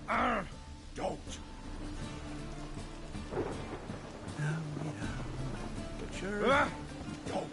Don't. Sure. Don't.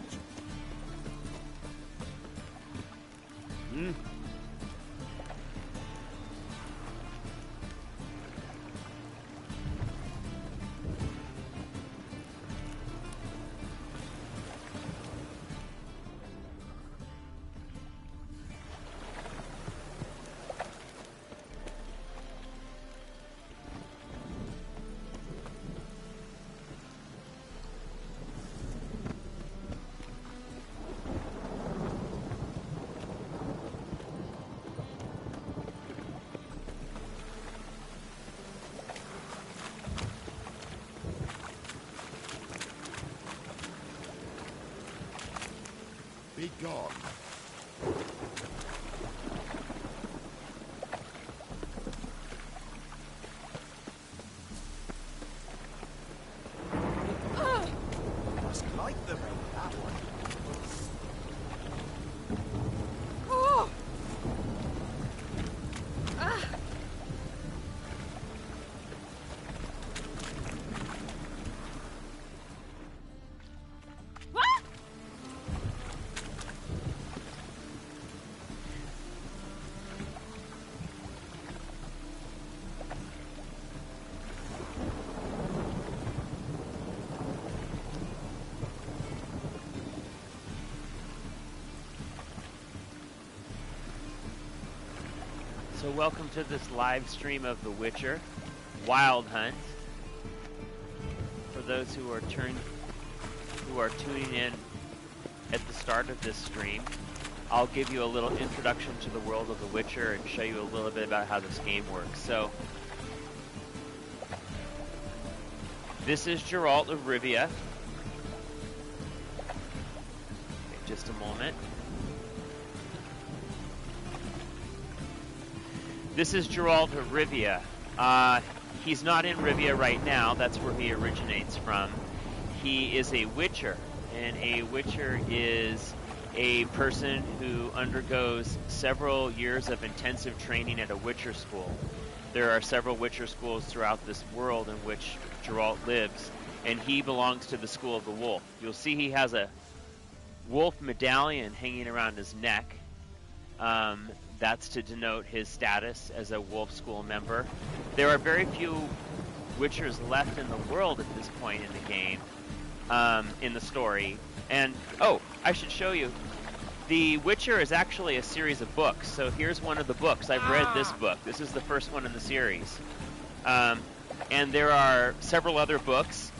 Be gone. Must like them, that one. Oh! What? So welcome to this live stream of The Witcher Wild Hunt. For those who are tuning in at the start of this stream, I'll give you a little introduction to the world of The Witcher and show you a little bit about how this game works. So, this is Geralt of Rivia. Okay, just a moment. This is Geralt of Rivia. He's not in Rivia right now. That's where he originates from. He is a Witcher, and a Witcher is a person who undergoes several years of intensive training at a Witcher school. There are several Witcher schools throughout this world in which Geralt lives, and he belongs to the School of the Wolf. You'll see he has a wolf medallion hanging around his neck. That's to denote his status as a Wolf School member. There are very few Witchers left in the world at this point in the game, in the story. And, oh, I should show you. The Witcher is actually a series of books. So here's one of the books. I've read this book. This is the first one in the series. And there are several other books.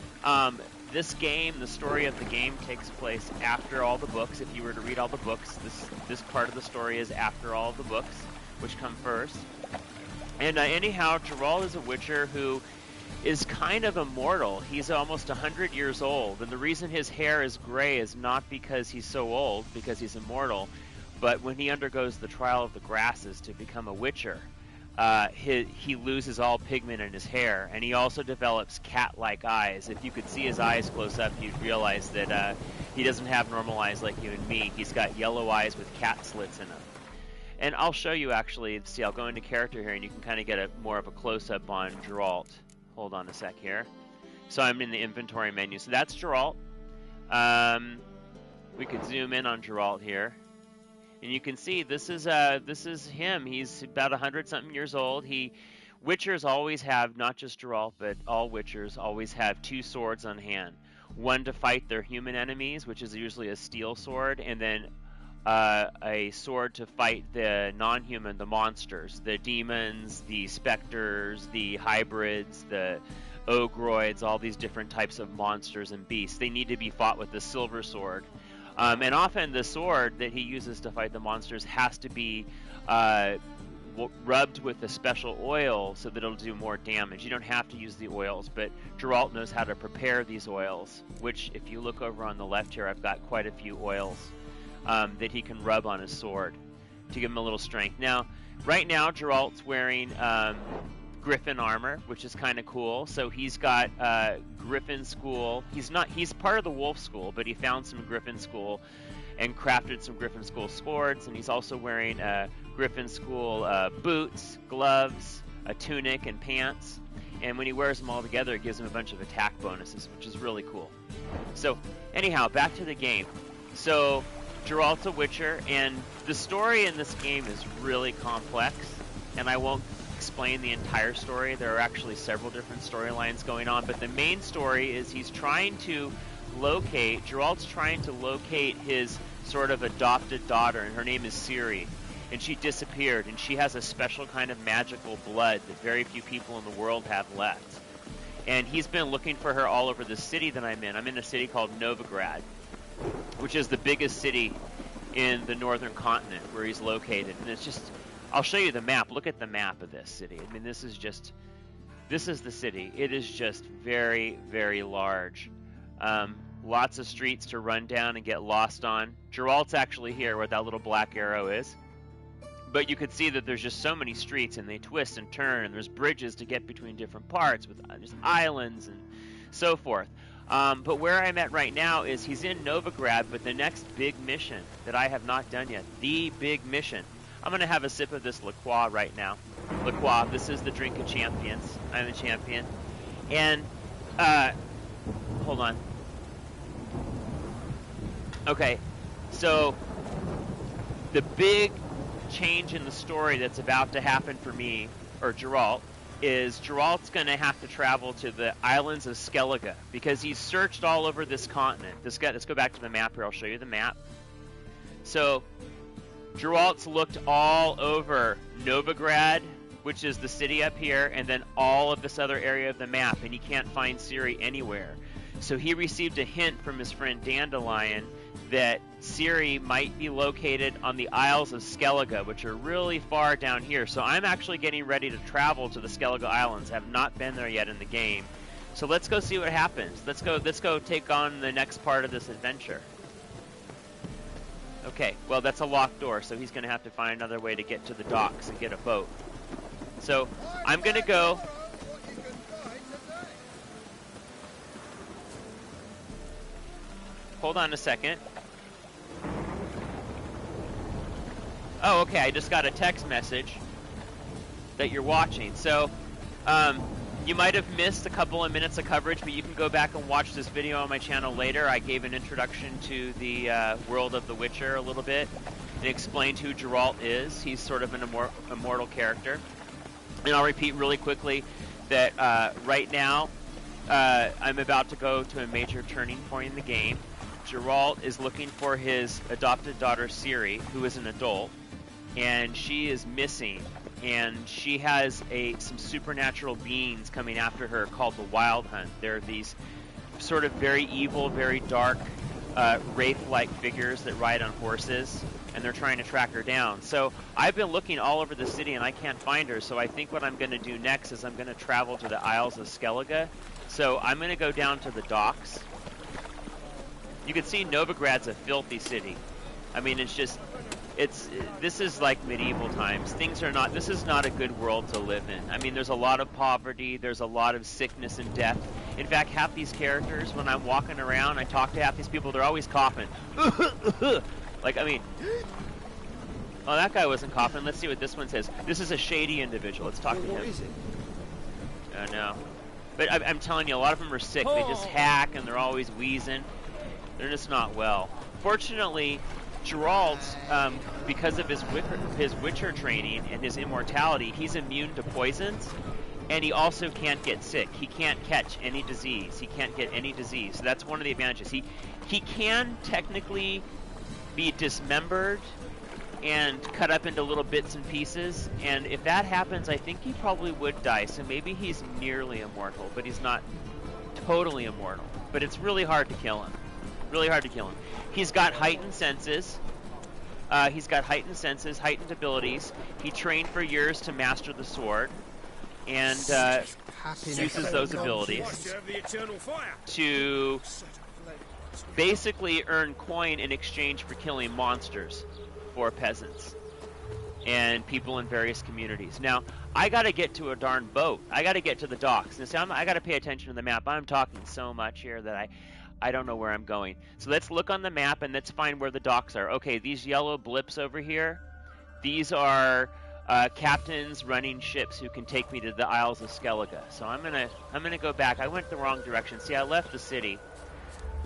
This game, the story of the game, takes place after all the books. If you were to read all the books, this part of the story is after all of the books, which come first. And anyhow, Geralt is a Witcher who is kind of immortal. He's almost 100 years old, and the reason his hair is gray is not because he's so old, because he's immortal, but when he undergoes the trial of the grasses to become a Witcher, he loses all pigment in his hair, and he also develops cat-like eyes. If you could see his eyes close up, you'd realize that he doesn't have normal eyes like you and me. He's got yellow eyes with cat slits in them. And I'll show you, actually. See, I'll go into character here, and you can kind of get more of a close-up on Geralt. Hold on a sec here. So I'm in the inventory menu. So that's Geralt. We could zoom in on Geralt here. And you can see this is him. He's about 100-something years old. Witchers always have, not just Geralt, but all Witchers always have two swords on hand. One to fight their human enemies, which is usually a steel sword, and then a sword to fight the non-human, the monsters, the demons, the specters, the hybrids, the ogroids, all these different types of monsters and beasts. They need to be fought with the silver sword. And often the sword that he uses to fight the monsters has to be rubbed with a special oil so that it'll do more damage. You don't have to use the oils, but Geralt knows how to prepare these oils, which if you look over on the left here, I've got quite a few oils that he can rub on his sword to give him a little strength. Now, right now, Geralt's wearing Griffin armor, which is kind of cool. So he's got Griffin School. He's part of the Wolf School, but he found some Griffin School and crafted some Griffin School swords, and he's also wearing Griffin School boots, gloves, a tunic and pants. And when he wears them all together, it gives him a bunch of attack bonuses, which is really cool. So anyhow, back to the game. So Geralt's a Witcher, and the story in this game is really complex, and I won't explain the entire story. There are actually several different storylines going on, but the main story is Geralt's trying to locate his sort of adopted daughter, and her name is Ciri, and she disappeared, and she has a special kind of magical blood that very few people in the world have left. And he's been looking for her all over the city that I'm in. I'm in a city called Novigrad, which is the biggest city in the northern continent where he's located. And it's just, I'll show you the map. Look at the map of this city. I mean, this is the city. It is just very, very large. Lots of streets to run down and get lost on. Geralt's actually here where that little black arrow is. But you can see that there's just so many streets, and they twist and turn, and there's bridges to get between different parts with just islands and so forth. But where I'm at right now is he's in Novigrad, but the next big mission that I have not done yet, the big mission. I'm going to have a sip of this La Croix right now. La Croix, this is the drink of champions. I'm a champion. And, hold on. Okay, so the big change in the story that's about to happen for me, or Geralt, is Geralt's going to have to travel to the islands of Skellige, because he's searched all over this continent. Let's go back to the map here. I'll show you the map. So Geralt's looked all over Novigrad, which is the city up here, and then all of this other area of the map, and he can't find Ciri anywhere. So he received a hint from his friend Dandelion that Ciri might be located on the Isles of Skellige, which are really far down here. So I'm actually getting ready to travel to the Skellige Islands. I have not been there yet in the game. So let's go see what happens. Let's go take on the next part of this adventure. Okay, well, that's a locked door, so he's going to have to find another way to get to the docks and get a boat. So I'm going to go... Hold on a second. Oh, okay, I just got a text message that you're watching. So, you might have missed a couple of minutes of coverage, but you can go back and watch this video on my channel later. I gave an introduction to the world of The Witcher a little bit and explained who Geralt is. He's sort of an immortal character. And I'll repeat really quickly that right now I'm about to go to a major turning point in the game. Geralt is looking for his adopted daughter Ciri, who is an adult, and she is missing, and she has some supernatural beings coming after her called the Wild Hunt. They're these sort of very evil, very dark, wraith-like figures that ride on horses, and they're trying to track her down. So I've been looking all over the city, and I can't find her, so I think what I'm going to do next is I'm going to travel to the Isles of Skellige. So I'm going to go down to the docks. You can see Novigrad's a filthy city. I mean, this is like medieval times. This is not a good world to live in. I mean, there's a lot of poverty, there's a lot of sickness and death. In fact, half these characters, when I'm walking around, I talk to half these people, they're always coughing. Like, I mean, oh, that guy wasn't coughing. Let's see what this one says. This is a shady individual. Let's talk to him. What is it? I know. But I'm telling you, a lot of them are sick. They just hack, and they're always wheezing. They're just not well. Fortunately, Geralt, because of his Witcher training and his immortality, he's immune to poisons, and he also can't get sick. He can't catch any disease. He can't get any disease. So that's one of the advantages. He can technically be dismembered and cut up into little bits and pieces, and if that happens, I think he probably would die. So maybe he's nearly immortal, but he's not totally immortal. But it's really hard to kill him. Really hard to kill him. He's got heightened senses. Heightened abilities. He trained for years to master the sword, and uses those abilities to basically earn coin in exchange for killing monsters for peasants and people in various communities. Now, I got to get to a darn boat. I got to get to the docks. Now, see, I got to pay attention to the map. I'm talking so much here that I don't know where I'm going. So let's look on the map and let's find where the docks are. Okay, these yellow blips over here, these are captains running ships who can take me to the Isles of Skellige. So I'm gonna go back. I went the wrong direction. See, I left the city.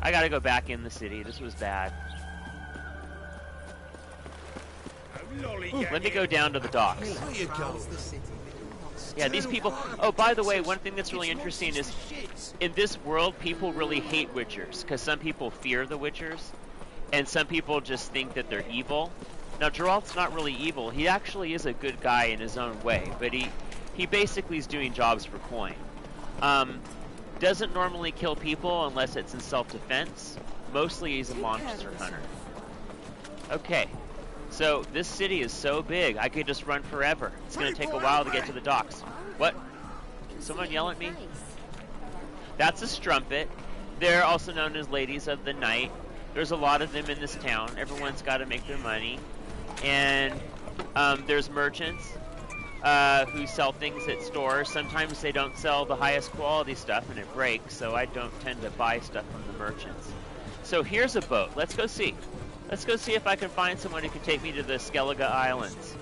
I gotta go back in the city. This was bad. Let me go down to the docks. Yeah, these people... Oh, by the way, one thing that's really interesting is in this world, people really hate Witchers because some people fear the Witchers and some people just think that they're evil. Now, Geralt's not really evil. He actually is a good guy in his own way, but he basically is doing jobs for coin. Doesn't normally kill people unless it's in self-defense. Mostly he's a monster hunter. Okay. So, this city is so big, I could just run forever. It's going to take a while to get to the docks. What? Someone yell at me? That's a strumpet. They're also known as ladies of the night. There's a lot of them in this town. Everyone's got to make their money. And there's merchants who sell things at stores. Sometimes they don't sell the highest quality stuff and it breaks, so I don't tend to buy stuff from the merchants. So here's a boat. Let's go see. Let's go see if I can find someone who can take me to the Skellige Islands.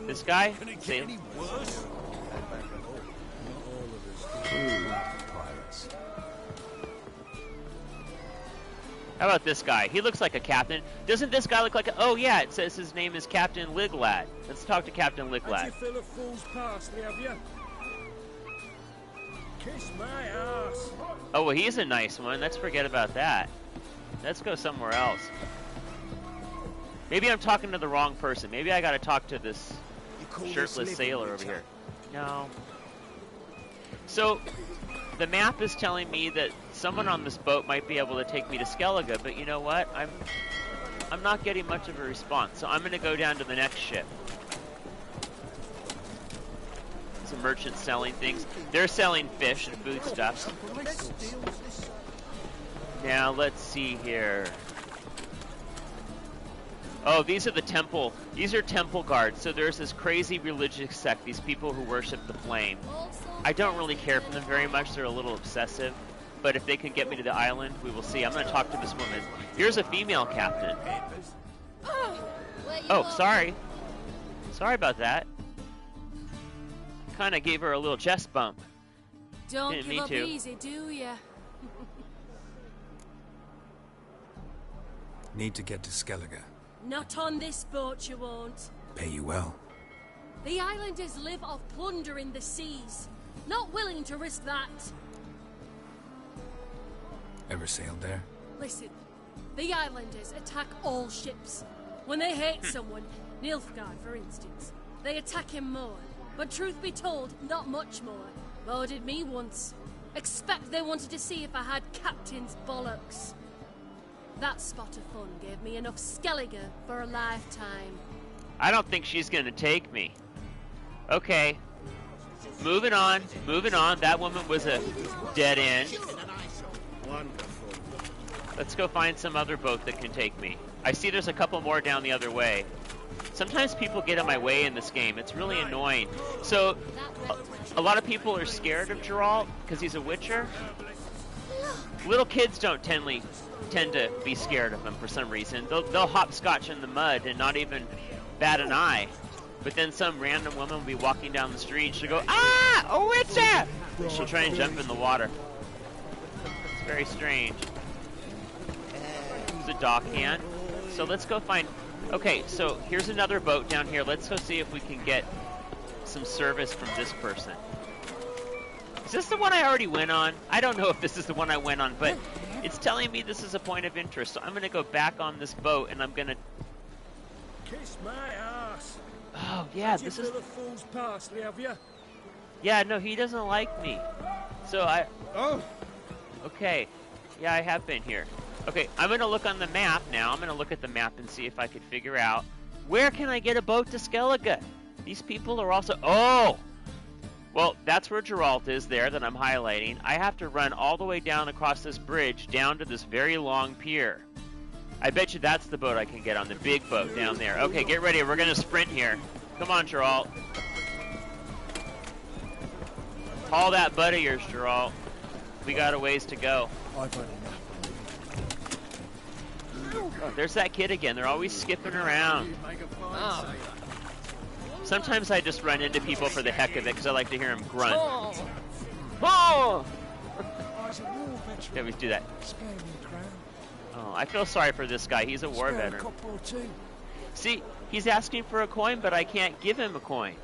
This guy? See him? How about this guy? He looks like a captain. Doesn't this guy look like a... Oh, yeah, it says his name is Captain Liglad. Let's talk to Captain Liglad. Had you fill a fool's parsley, have you? Kiss my ass. Oh, well, he's a nice one. Let's forget about that. Let's go somewhere else. Maybe I'm talking to the wrong person. Maybe I gotta talk to this shirtless sailor over here. No. So, the map is telling me that someone on this boat might be able to take me to Skellige, but you know what? I'm not getting much of a response, so I'm gonna go down to the next ship. Some merchants selling things. They're selling fish and food stuff. Now, let's see here. Oh, these are the temple. These are temple guards. So there's this crazy religious sect, these people who worship the flame. I don't really care for them very much. They're a little obsessive. But if they can get me to the island, we will see. I'm going to talk to this woman. Here's a female captain. Oh, sorry. Sorry about that. Kind of gave her a little chest bump. Don't Didn't give mean up to. easy, do ya? Need to get to Skellige. Not on this boat, you won't. Pay you well. The islanders live off plunder in the seas. Not willing to risk that. Ever sailed there? Listen, the islanders attack all ships. When they hate someone, Nilfgaard for instance, they attack him more. But truth be told, not much more. Murdered me once. Expect they wanted to see if I had captain's bollocks. That spot of fun gave me enough Skellige for a lifetime. I don't think she's gonna take me. Okay. Moving on, moving on. That woman was a dead end. Let's go find some other boat that can take me. I see there's a couple more down the other way. Sometimes people get in my way in this game. It's really annoying. So, a lot of people are scared of Geralt because he's a Witcher. Little kids don't tend to be scared of him for some reason. They'll hopscotch in the mud and not even bat an eye. But then some random woman will be walking down the street and she'll go, "Ah, a Witcher!" She'll try and jump in the water. It's very strange. It's a dockhand. So let's go find... Okay, so here's another boat down here. Let's go see if we can get some service from this person. Is this the one I already went on? I don't know if this is the one I went on, but it's telling me this is a point of interest. So I'm going to go back on this boat and I'm going to... Kiss my ass. Oh, yeah, this is... Fill a fool's parsley, have you? Yeah, no, he doesn't like me. So I... Oh. Okay. Yeah, I have been here. Okay, I'm going to look on the map now. I'm going to look at the map and see if I can figure out where can I get a boat to Skellige? These people are also... Oh! Well, that's where Geralt is there that I'm highlighting. I have to run all the way down across this bridge down to this very long pier. I bet you that's the boat I can get on, the big boat down there. Okay, get ready. We're going to sprint here. Come on, Geralt. Haul that butt of yours, Geralt. We got a ways to go. I've had enough. Oh, there's that kid again. They're always skipping around. Sometimes I just run into people for the heck of it because I like to hear them grunt. Oh! They always do that. Oh, I feel sorry for this guy. He's a war veteran. See, he's asking for a coin, but I can't give him a coin.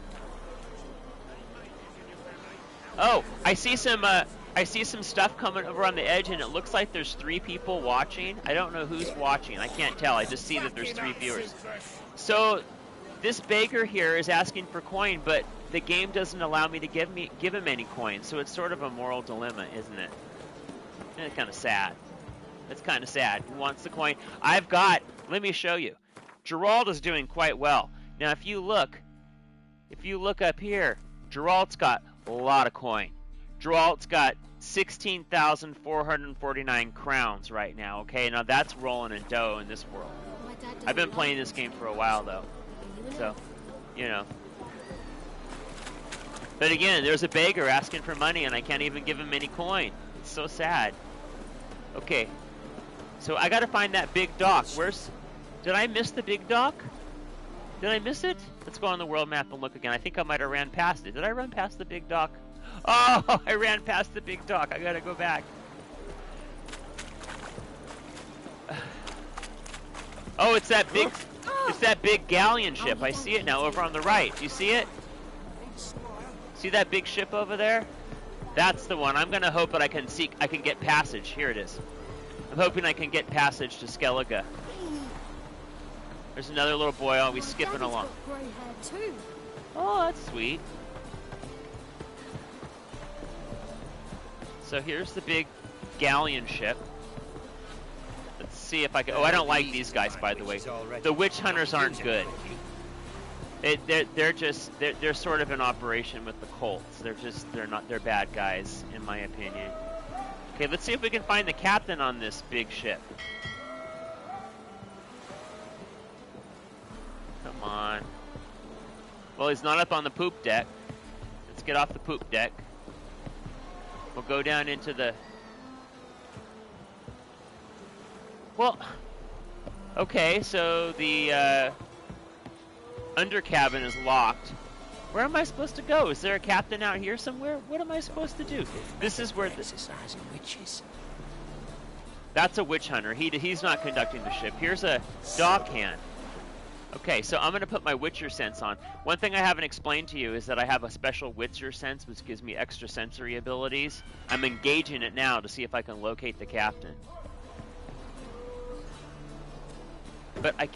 Oh, I see some stuff coming over on the edge, and it looks like there's 3 people watching. I don't know who's watching. I can't tell. I just see that there's 3 viewers. So this beggar here is asking for coin, but the game doesn't allow me to give him any coin. So it's sort of a moral dilemma, isn't it? And it's kind of sad. It's kind of sad. He wants the coin. I've got. Let me show you. Geralt is doing quite well. Now, if you look up here, Geralt's got a lot of coin. Geralt's got 16,449 crowns right now. Okay, now that's rolling in dough in this world. I've been playing this game for a while though, so you know. But again, there's a beggar asking for money, and I can't even give him any coin. It's so sad. Okay, so I got to find that big dock. Did I miss the big dock? Did I miss it? Let's go on the world map and look again. I think I might have ran past it. Did I run past the big dock? Oh, I ran past the big dock. I gotta go back. Oh, it's that big galleon ship. I see it now over on the right. Do you see it? See that big ship over there? That's the one. I'm gonna hope that I can get passage. Here it is. I'm hoping I can get passage to Skellige. There's another little boy always skipping along. Oh, that's sweet. So here's the big galleon ship. Let's see if I can. Oh, I don't like these guys, by the way. The witch hunters aren't good. They're sort of in operation with the Colts. They're bad guys, in my opinion. Okay, let's see if we can find the captain on this big ship. Come on. Well, he's not up on the poop deck. Let's get off the poop deck. We'll go down into the... Well, okay, so the under cabin is locked. Where am I supposed to go? Is there a captain out here somewhere? What am I supposed to do? This is where the... witches. That's a witch hunter. He's not conducting the ship. Here's a dock hand. Okay, so I'm going to put my Witcher sense on. One thing I haven't explained to you is that I have a special Witcher sense, which gives me extra sensory abilities. I'm engaging it now to see if I can locate the captain. But I...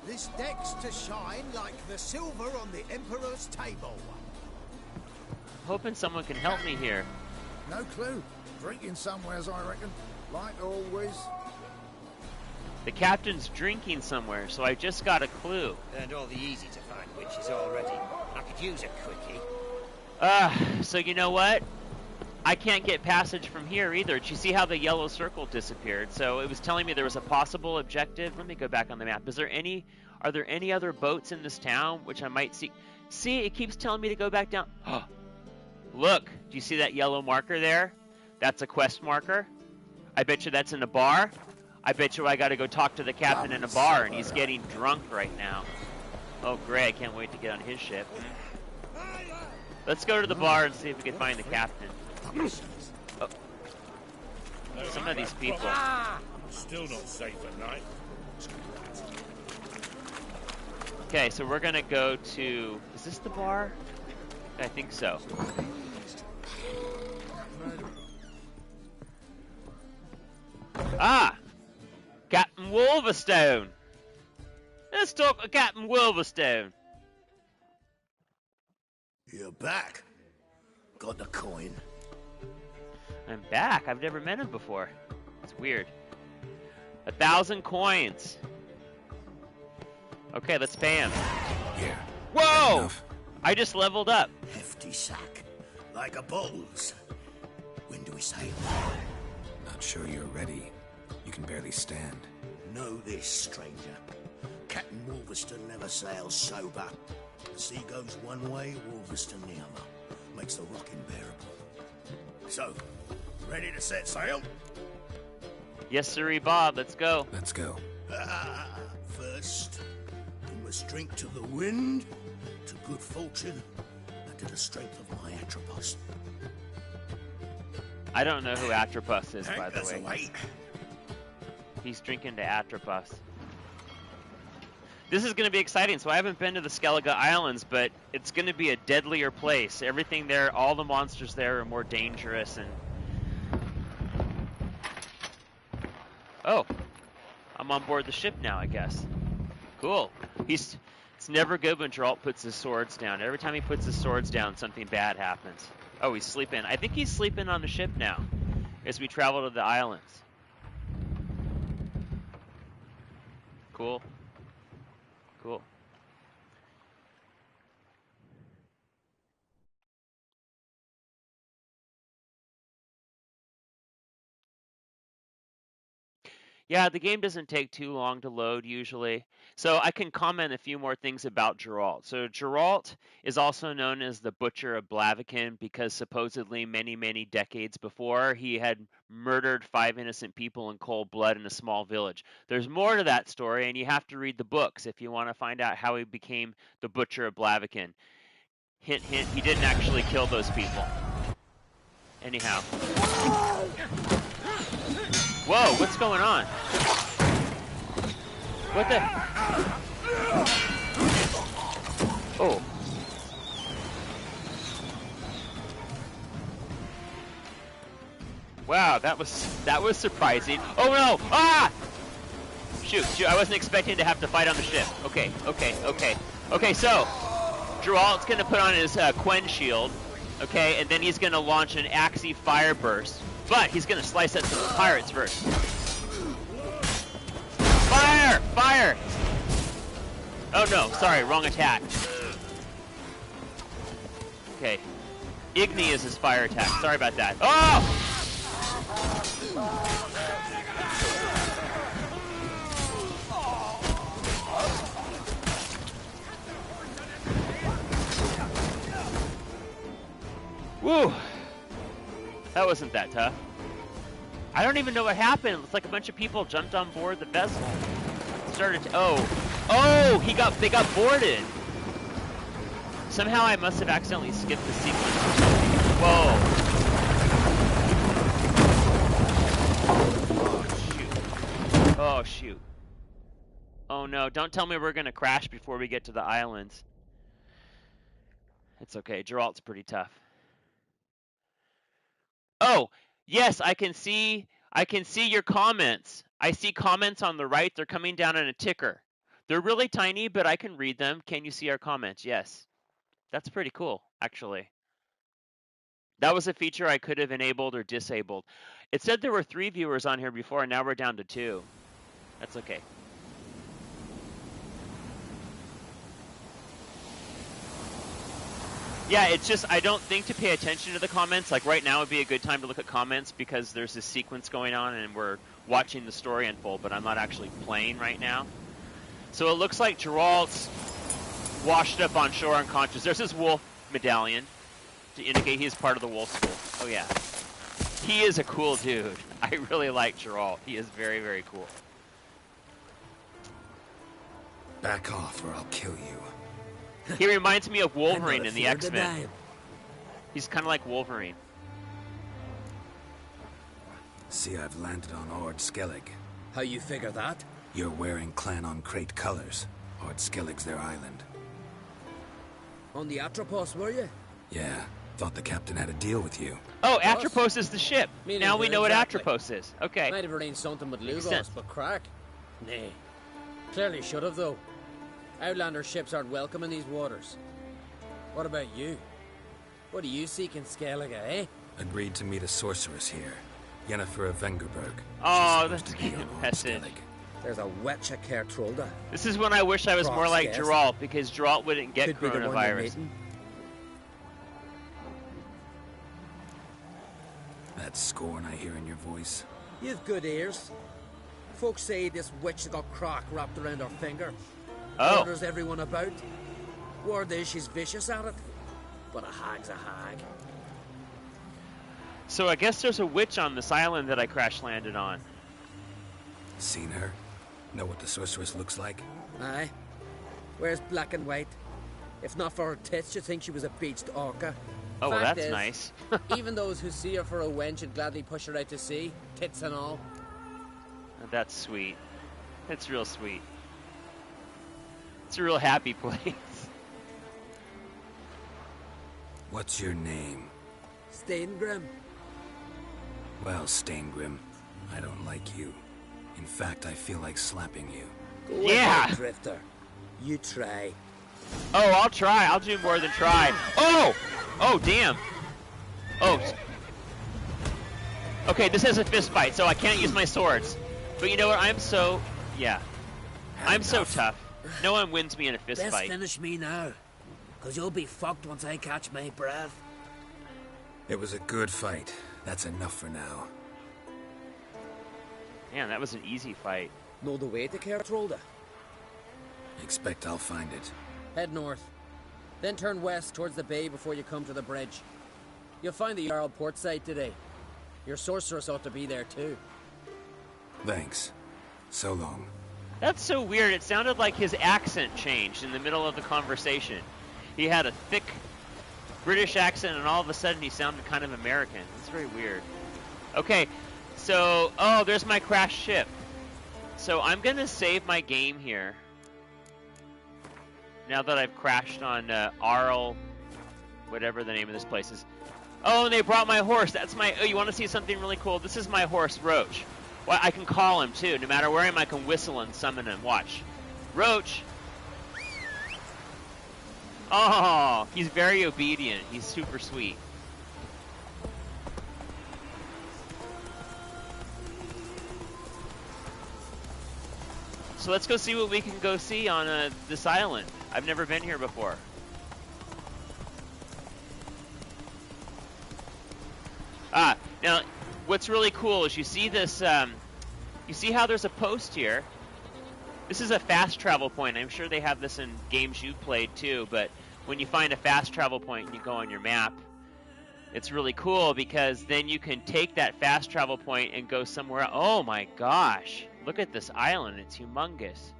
This deck's to shine like the silver on the Emperor's table. Hoping someone can help me here. No clue. Drinking somewheres, I reckon. Like always. The captain's drinking somewhere, so I just got a clue. Learned all the easy to find witches already. I could use a quickie. So you know what? I can't get passage from here either. Did you see how the yellow circle disappeared? So it was telling me there was a possible objective. Let me go back on the map. Are there any other boats in this town which I might see? See, it keeps telling me to go back down. Look, do you see that yellow marker there? That's a quest marker. I bet you that's in a bar. I bet you I gotta go talk to the captain in a bar, and he's getting drunk right now. Oh, great, I can't wait to get on his ship. Let's go to the bar and see if we can find the captain. Oh. Some of these people. Still not safe at night. Okay, so we're gonna go to... Is this the bar? I think so. Ah! Captain Wolverstone! Let's talk to Captain Wolverstone. You're back. Got the coin. I'm back. I've never met him before. It's weird. 1,000 coins. Okay, let's pay him. Yeah. Whoa! I just leveled up. Hefty sack. Like a bull's. When do we sail? Not sure you're ready. You can barely stand. Know this, stranger. Captain Wolverstone never sails sober. The sea goes one way, Wolverstone the other. Makes the rock unbearable. So, ready to set sail? Yes, sirree, Bob. Let's go. Let's go. First, you must drink to the wind, to good fortune, and to the strength of my Atropos. I don't know who Atropos is, by the That's way. away. He's drinking to Atropos. This is going to be exciting. So I haven't been to the Skellige Islands, but it's going to be a deadlier place. Everything there, all the monsters there are more dangerous. And oh, I'm on board the ship now, I guess. Cool. It's never good when Geralt puts his swords down. Every time he puts his swords down, something bad happens. Oh, he's sleeping. I think he's sleeping on the ship now as we travel to the islands. Cool. Cool. Yeah, the game doesn't take too long to load usually. So I can comment a few more things about Geralt. So Geralt is also known as the Butcher of Blaviken because supposedly many, many decades before he had murdered 5 innocent people in cold blood in a small village. There's more to that story, and you have to read the books if you want to find out how he became the Butcher of Blaviken. Hint, hint, he didn't actually kill those people. Anyhow. Whoa, what's going on? What the? Oh. Wow, that was surprising. Oh no! Ah! Shoot, I wasn't expecting to have to fight on the ship. Okay, so Geralt's gonna put on his Quen shield, okay, and then he's gonna launch an Axii fire burst. But he's gonna slice at some pirates first. Fire! Fire! Oh no, sorry, wrong attack. Okay. Igni is his fire attack. Sorry about that. Oh! Woo! That wasn't that tough. I don't even know what happened. It's like a bunch of people jumped on board the vessel. Started to, oh, they got boarded. Somehow I must have accidentally skipped the sequence. Whoa. Oh shoot. Oh no, don't tell me we're gonna crash before we get to the islands. It's okay, Geralt's pretty tough. Oh, yes, I can see your comments. I see comments on the right. They're coming down in a ticker. They're really tiny, but I can read them. Can you see our comments? Yes. That's pretty cool, actually. That was a feature I could have enabled or disabled. It said there were 3 viewers on here before, and now we're down to 2. That's okay. Yeah, it's just I don't think to pay attention to the comments. Like right now would be a good time to look at comments because there's this sequence going on and we're watching the story unfold, but I'm not actually playing right now. So it looks like Geralt's washed up on shore unconscious. There's his wolf medallion to indicate he's part of the wolf school. Oh yeah. He is a cool dude. I really like Geralt. He is very, very cool. Back off or I'll kill you. He reminds me of Wolverine in the X-Men. He's kind of like Wolverine. See, I've landed on Ord Skellige. How you figure that? You're wearing Clan on Crate colors. Ord Skellige's their island. On the Atropos, were you? Yeah, thought the captain had a deal with you. Oh, Atropos is the ship. Now we know exactly. what Atropos is. Okay. Might have arranged something with Makes Lugos, sense. but crack. Nay. Clearly should have, though. Outlander ships aren't welcome in these waters. What about you? What do you seek in Skellige, eh? Agreed to meet a sorceress here, Yennefer of Vengerberg. Oh, She's supposed that's to be a on Ord message. Skellige. There's a wetcha Kertrolda. This is when I wish I was more like Cross-guess. Geralt, because Geralt wouldn't get Could be the one you're coronavirus. meeting. That scorn I hear in your voice. You've good ears. Folks say this witch got crock wrapped around her finger. Oh. Orders everyone about. Word is she's vicious at it. But a hag's a hag. So I guess there's a witch on this island that I crash landed on. Seen her? Know what the sorceress looks like? Aye. Where's black and white? If not for her tits, you'd think she was a beached orca. Oh, well, Fact that's is, nice. even those who see her for a wench would gladly push her out to sea, tits and all. That's sweet. That's real sweet. It's a real happy place. What's your name? Steingrim. Well, Steingrim, I don't like you. In fact, I feel like slapping you. Go Yeah. ahead, Drifter. You try. Oh, I'll try. I'll do more than try. Oh! Oh, damn. Oh. Okay, this is a fist fight, so I can't use my swords. But you know what? I'm so... Yeah. I'm so tough. No one wins me in a fist Best fight. finish me now, because you'll be fucked once I catch my breath. It was a good fight. That's enough for now. Man, that was an easy fight. Know the way to Geralt? Expect I'll find it. Head north. Then turn west towards the bay before you come to the bridge. You'll find the Jarl port site today. Your sorceress ought to be there too. Thanks. So long. That's so weird. It sounded like his accent changed in the middle of the conversation. He had a thick British accent, and all of a sudden he sounded kind of American. It's very weird. Okay, so... Oh, there's my crashed ship. So I'm going to save my game here. Now that I've crashed on Arl... Whatever the name of this place is. Oh, and they brought my horse. That's my... Oh, you want to see something really cool? This is my horse, Roach. Well, I can call him, too. No matter where I am, I can whistle and summon him. Watch. Roach! Oh, he's very obedient. He's super sweet. So let's go see what we can go see on this island. I've never been here before. Now, what's really cool is you see this, you see how there's a post here? This is a fast travel point. I'm sure they have this in games you've played too, but when you find a fast travel point and you go on your map, it's really cool because then you can take that fast travel point and go somewhere else. Oh my gosh, look at this island. It's humongous.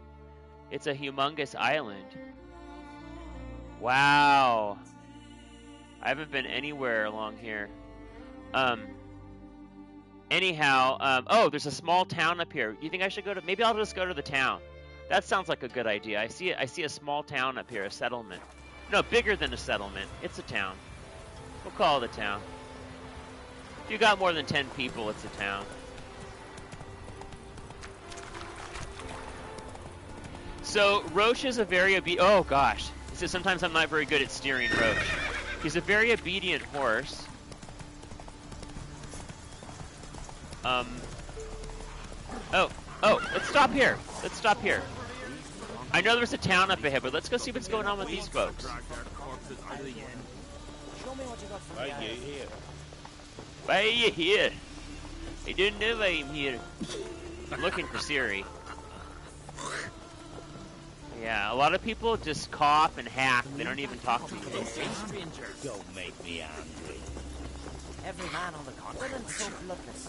It's a humongous island. Wow. I haven't been anywhere along here. Anyhow, oh, there's a small town up here. You think I should go to, maybe I'll just go to the town. That sounds like a good idea. I see a small town up here, a settlement. No, bigger than a settlement. It's a town. We'll call it a town. If you got more than 10 people, it's a town. So, Roach is a very oh gosh. He says sometimes I'm not very good at steering Roach. He's a very obedient horse. Oh, let's stop here. Let's stop here. I know there's a town up ahead, but let's go see what's going on with these folks. Why are you here? Why are you here? I don't know why I'm here. I'm looking for Siri. Yeah, a lot of people just cough and hack. They don't even talk to you. Don't make me angry. Every man on the continent so bloodless.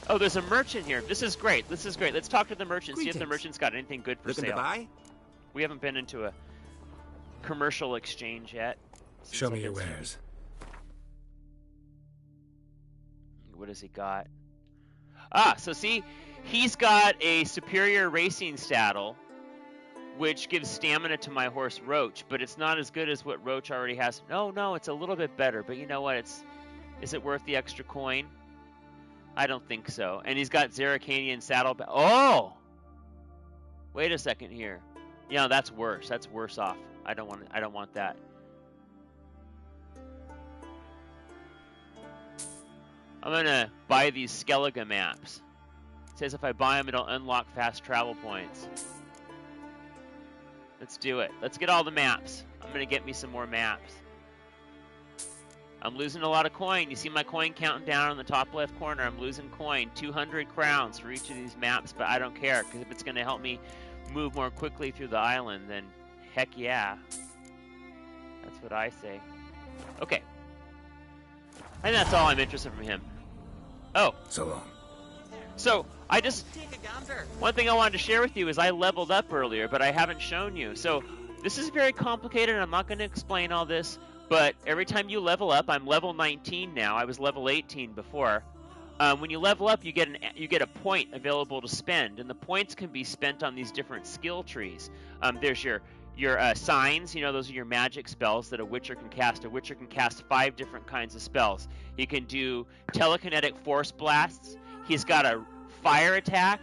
Oh, there's a merchant here. This is great. This is great. Let's talk to the merchant. See if the merchant's got anything good for Looking sale. to buy? We haven't been into a commercial exchange yet. Show me your wares. What has he got? Ah, so see, he's got a superior racing saddle, which gives stamina to my horse Roach, but it's not as good as what Roach already has. No, it's a little bit better, but you know what? Is it worth the extra coin? I don't think so. And he's got Zeracanian saddle. Oh! Wait a second here. Yeah, that's worse. That's worse off. I don't want that. I'm gonna buy these Skellige maps. It says if I buy them, it'll unlock fast travel points. Let's do it. Let's get all the maps. I'm gonna get me some more maps. I'm losing a lot of coin. You see my coin counting down in the top left corner. I'm losing coin. 200 crowns for each of these maps, but I don't care, because if it's going to help me move more quickly through the island, then heck yeah. That's what I say. Okay. And that's all I'm interested from him. Oh. So long. So, one thing I wanted to share with you is I leveled up earlier, but I haven't shown you. So, this is very complicated. I'm not going to explain all this, but every time you level up, I'm level 19 now. I was level 18 before. When you level up, you get a point available to spend, and the points can be spent on these different skill trees. There's your signs, those are your magic spells that a Witcher can cast. A Witcher can cast 5 different kinds of spells. He can do telekinetic force blasts. He's got a fire attack.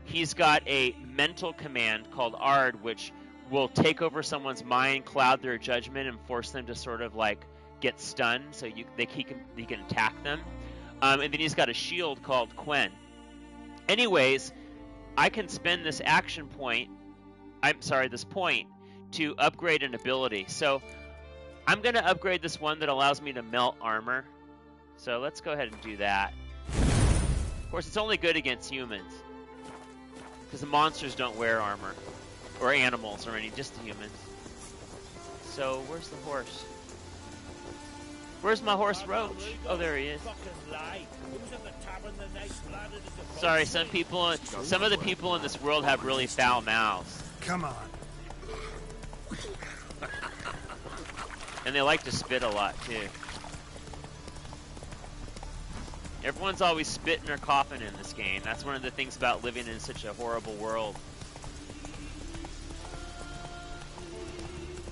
He's got a mental command called Ard, which will take over someone's mind, cloud their judgment, and force them to sort of like get stunned, so he can attack them. And then he's got a shield called Quen. Anyways, I can spend this this point to upgrade an ability. So I'm going to upgrade this one that allows me to melt armor. So let's go ahead and do that. Of course, it's only good against humans, because the monsters don't wear armor, or animals, or just the humans. So where's the horse? Where's my horse Roach? Oh, there he is. Sorry, some of the people in this world have really foul mouths. Come on. And they like to spit a lot, too. Everyone's always spitting or coughing in this game. That's one of the things about living in such a horrible world.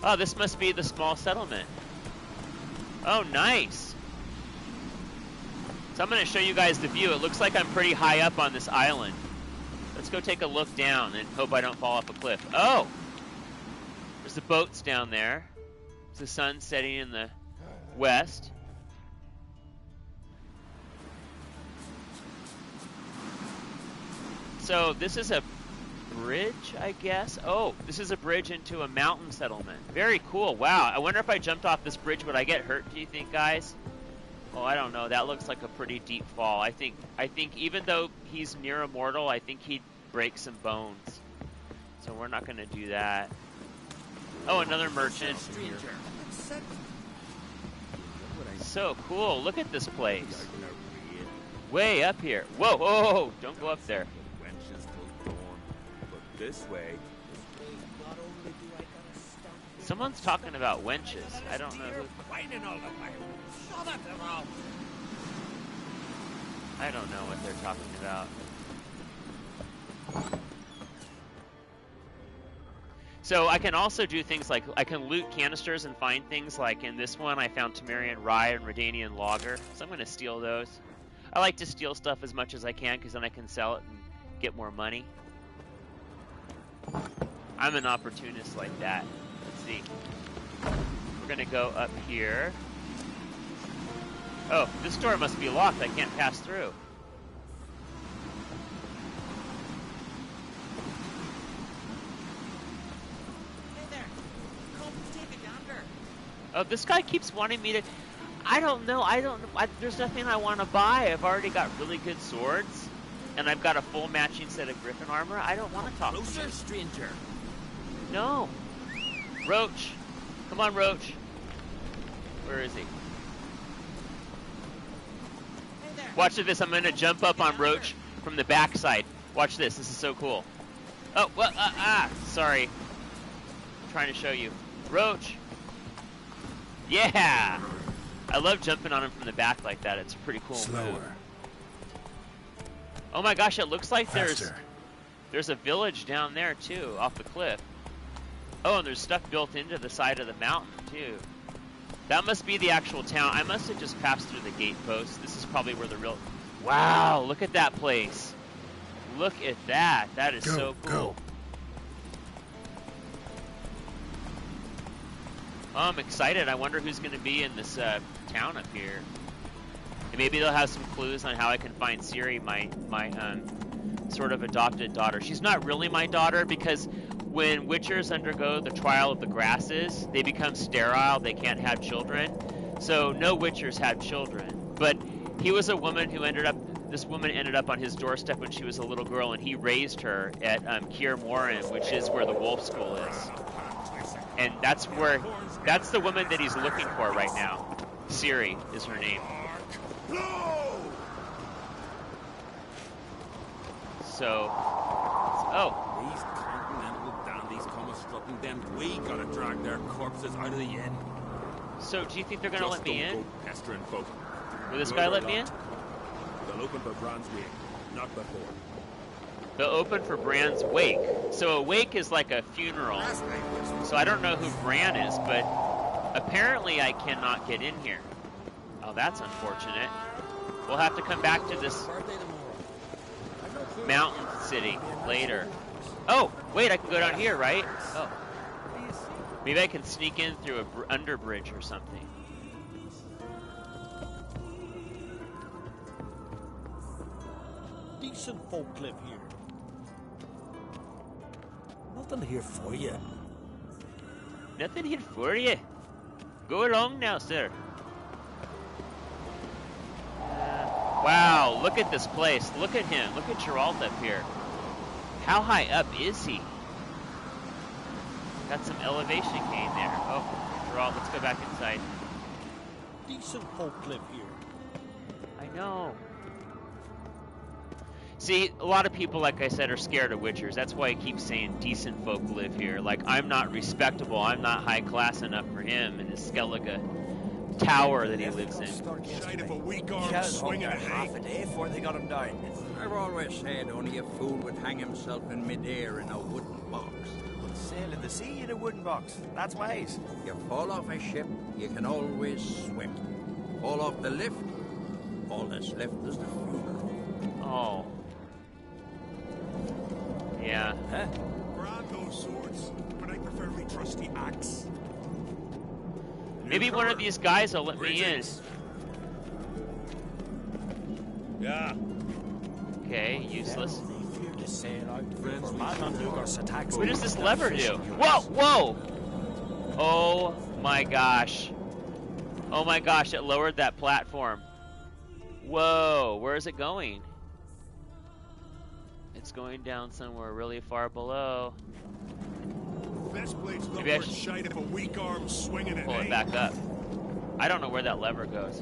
Oh, this must be the small settlement. Oh, nice. So I'm going to show you guys the view. It looks like I'm pretty high up on this island. Let's go take a look down and hope I don't fall off a cliff. Oh! There's the boats down there. There's the sun setting in the west. So this is a bridge, I guess. Oh, this is a bridge into a mountain settlement. Very cool. Wow. I wonder if I jumped off this bridge, would I get hurt, do you think, guys? Oh, I don't know. That looks like a pretty deep fall. I think even though he's near immortal, I think he'd break some bones. So we're not going to do that. Oh, another merchant. So cool. Look at this place. Way up here. Whoa, whoa, whoa. Don't go up there. This way. Someone's talking about wenches. I don't know who. I don't know what they're talking about. So I can also do things like I can loot canisters and find things like in this one I found Temerian Rye and Redanian Lager. So I'm going to steal those. I like to steal stuff as much as I can because then I can sell it and get more money. I'm an opportunist like that. Let's see. We're gonna go up here. Oh, this door must be locked. I can't pass through. Hey there. Come take a gander. Oh, this guy keeps wanting me to... I don't know. There's nothing I want to buy. I've already got really good swords. And I've got a full matching set of griffin armor. I don't want to talk to you. Stranger. No. Roach. Come on, Roach. Where is he? Hey there. Watch this. I'm going to jump up on Roach from the backside. Watch this. This is so cool. Oh, well, sorry. I'm trying to show you. Roach. Yeah. I love jumping on him from the back like that. It's a pretty cool move. Oh my gosh, it looks like there's a village down there too, off the cliff. Oh, and there's stuff built into the side of the mountain too. That must be the actual town. I must have just passed through the gate post. This is probably where the real... Wow, look at that place. Look at that. That is so cool. Oh, I'm excited. I wonder who's going to be in this town up here. And maybe they'll have some clues on how I can find Ciri, my sort of adopted daughter. She's not really my daughter because when Witchers undergo the trial of the grasses, they become sterile. They can't have children. So no Witchers had children. But he was a woman who this woman ended up on his doorstep when she was a little girl, and he raised her at Kier Morin, which is where the Wolf School is. And that's the woman that he's looking for right now. Ciri is her name. So, oh. These continental dandies come a strutting, then we gotta drag their corpses out of the inn. So, do you think they're gonna let me in? Go pestering folk. Will this guy let me in? They'll open for Brand's wake, not before. They'll open for Bran's wake. So a wake is like a funeral. So I don't know who Bran is, but apparently I cannot get in here. Oh, that's unfortunate. We'll have to come back to this mountain city later. Oh, wait, I can go down here, right? Oh. Maybe I can sneak in through a under bridge or something. Decent folk live here. Nothing here for you. Nothing here for you. Go along now, sir. Wow, look at this place. Look at him. Look at Geralt up here. How high up is he? Got some elevation gain there. Oh, Geralt, let's go back inside. Decent folk live here. I know. See, a lot of people, like I said, are scared of witchers. That's why I keep saying decent folk live here. Like, I'm not respectable. I'm not high class enough for him in his Skellige tower that he lives in. Shite of a weak arm swinging at half a day before they got him down. I've always said only a fool would hang himself in midair in a wooden box. Sail in the sea in a wooden box. That's wise. You fall off a ship, you can always swim. Fall off the lift, all that's left is the funeral. Oh. Yeah. Huh? Grab those swords, but I prefer my trusty axe. Maybe one of these guys will let me in. Yeah. Okay, useless. They fear to sail out before Madlandugos attacks. What does this lever do? Whoa, whoa! Oh my gosh. Oh my gosh, it lowered that platform. Whoa, where is it going? It's going down somewhere really far below. Maybe I should shite if a weak arm swinging pull it back up. I don't know where that lever goes.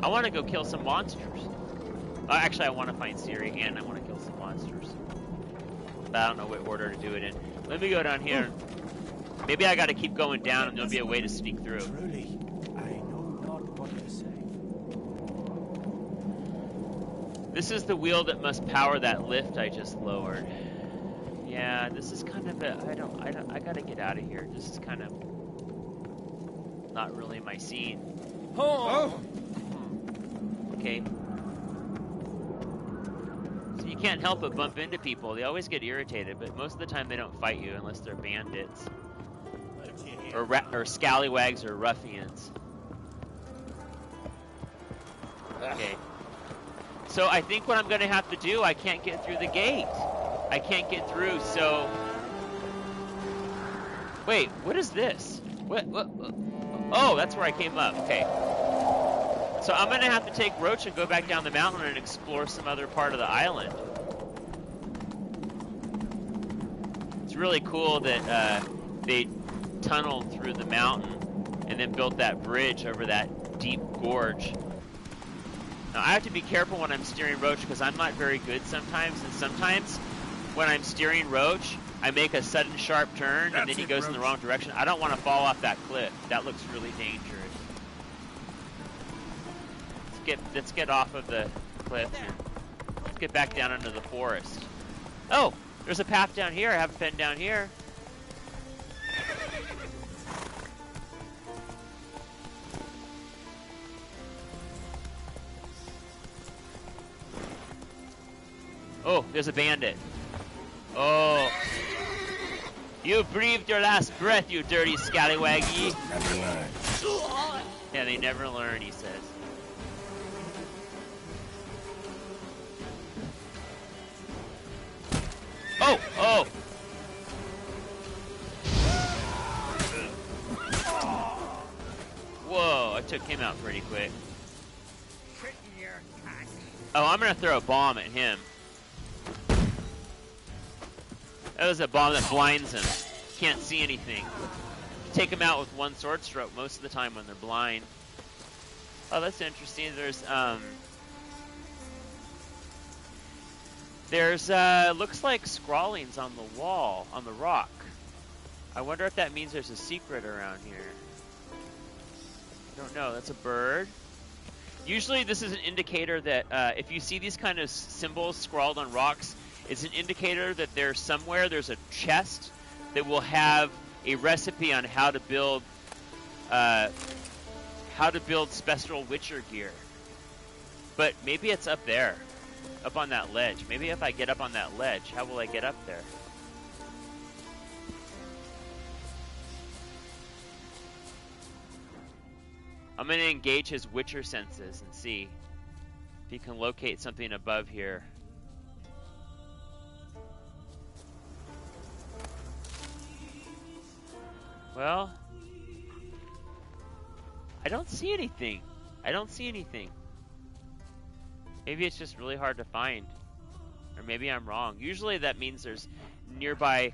I want to go kill some monsters. Actually, I want to find Ciri and I want to kill some monsters. But I don't know what order to do it in. Let me go down here. Maybe I got to keep going down and there'll be a way to sneak through. Truly, I know not what to say. This is the wheel that must power that lift I just lowered. Yeah, this is kind of a, I gotta get out of here. This is kind of not really my scene. Oh! Okay. So you can't help but bump into people. They always get irritated, but most of the time they don't fight you unless they're bandits. Or scallywags or ruffians. Okay. So I think what I'm going to have to do, I can't get through the gate. I can't get through, so... Wait, what is this? What? Oh, that's where I came up. Okay. So I'm going to have to take Roach and go back down the mountain and explore some other part of the island. It's really cool that they tunneled through the mountain and then built that bridge over that deep gorge. Now, I have to be careful when I'm steering Roach because I'm not very good sometimes, and sometimes when I'm steering Roach, I make a sudden sharp turn and then he goes in the wrong direction. I don't want to fall off that cliff. That looks really dangerous. Let's get off of the cliff and let's get back down into the forest. Oh, there's a path down here. I haven't been down here. Oh, there's a bandit. Oh. You breathed your last breath, you dirty scallywaggy. Never learn. Yeah, they never learn, he says. Oh, oh. Whoa, I took him out pretty quick. Oh, I'm gonna throw a bomb at him. That was a bomb that blinds him. Can't see anything. Take him out with one sword stroke most of the time when they're blind. Oh, that's interesting. There's looks like scrawlings on the wall, on the rock. I wonder if that means there's a secret around here. I don't know. That's a bird. Usually this is an indicator that if you see these kind of symbols scrawled on rocks, it's an indicator that there's a chest that will have a recipe on how to build special Witcher gear. But maybe it's up there, up on that ledge. Maybe if I get up on that ledge, how will I get up there? I'm going to engage his Witcher senses and see if he can locate something above here. Well, I don't see anything. Maybe it's just really hard to find. Or maybe I'm wrong. Usually that means there's nearby,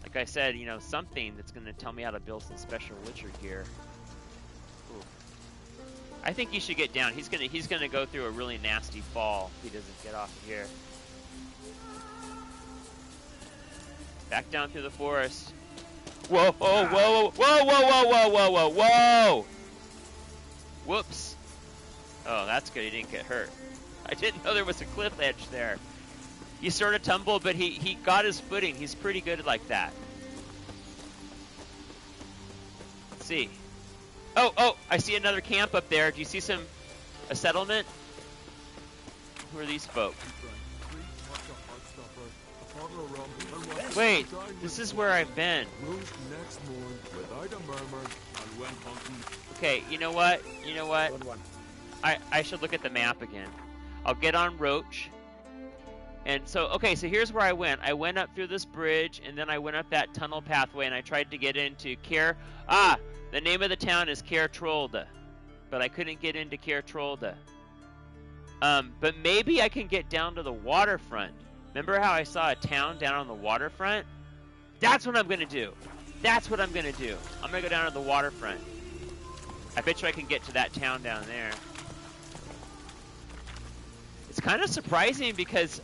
like I said, you know, something that's going to tell me how to build some special Witcher gear. Ooh. I think he should get down. He's gonna go through a really nasty fall if he doesn't get off of here. Back down through the forest. Whoa, whoa, whoa, whoa, whoa, whoa, whoa, whoa, whoa, whoa! Whoops. Oh, that's good. He didn't get hurt. I didn't know there was a cliff edge there. He sort of tumbled, but he got his footing. He's pretty good like that. Let's see. Oh, I see another camp up there. Do you see a settlement? Who are these folk? Wait, this is where I've been. Okay, you know what? I should look at the map again. I'll get on Roach. And so, okay, so here's where I went. I went up through this bridge, and then I went up that tunnel pathway, and I tried to get into the name of the town is Trollde, but I couldn't get into Trollde. But maybe I can get down to the waterfront. Remember how I saw a town down on the waterfront? That's what I'm going to do. I'm going to go down to the waterfront. I bet you I can get to that town down there. It's kind of surprising because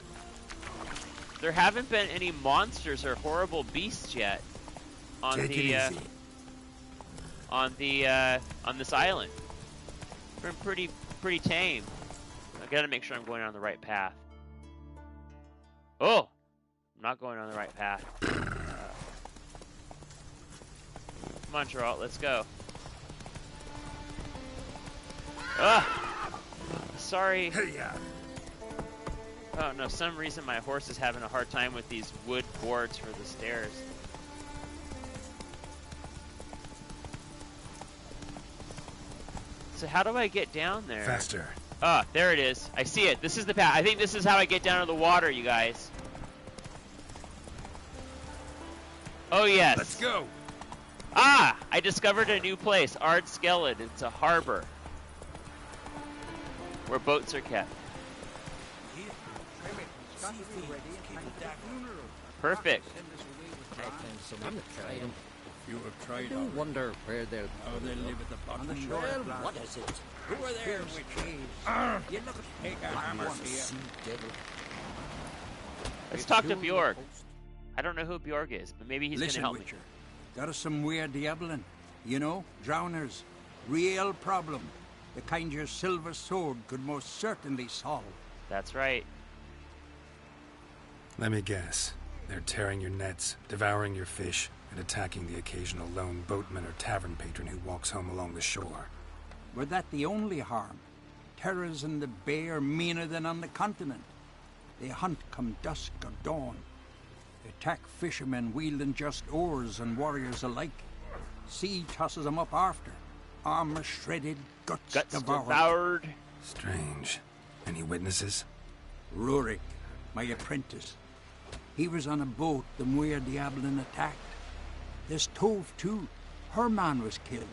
there haven't been any monsters or horrible beasts yet on on this island. It's been pretty tame. I gotta make sure I'm going on the right path. Oh, I'm not going on the right path. Come on, Geralt, let's go. Sorry. Oh no, some reason my horse is having a hard time with these wood boards for the stairs. So how do I get down there? Faster. Ah, there it is. I see it. This is the path. I think this is how I get down to the water, you guys. Oh yes. Let's go. Ah, I discovered a new place, Skellige. It's a harbor where boats are kept. Perfect. You have tried. I do wonder where they'll. Oh, they live at the bottom. Well, what is it? Who are there, witches? You look at take a hammer here. Let's talk to Bjorg. I don't know who Bjorg is, but maybe he's going to help Witcher. me. Got us some weird diabling. You know, drowners. Real problem. The kind your silver sword could most certainly solve. That's right. Let me guess. They're tearing your nets, devouring your fish, and attacking the occasional lone boatman or tavern patron who walks home along the shore. Were that the only harm? Terrors in the bay are meaner than on the continent. They hunt come dusk or dawn. They attack fishermen wielding just oars and warriors alike. Sea tosses them up after. Armor shredded, guts devoured. Strange. Any witnesses? Rurik, my apprentice. He was on a boat the Muir Diablin attacked. There's Tove, too. Her man was killed.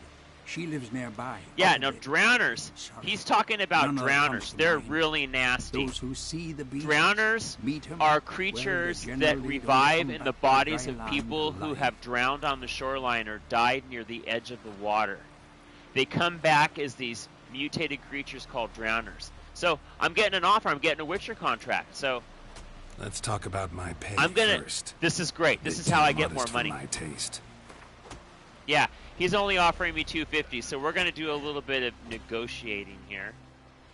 She lives nearby. Yeah, no, drowners. Sorry. He's talking about None of that drowners. comes to They're mind. really nasty. Those who see the beast Drowners meet him, are well, creatures they that generally don't revive come in the back to bodies dry of land people who alive. have drowned on the shoreline or died near the edge of the water. They come back as these mutated creatures called drowners. So I'm getting an offer. I'm getting a Witcher contract. So let's talk about my pay first. This is great. This is how I get more money. For my taste. Yeah, he's only offering me $250, so we're going to do a little bit of negotiating here.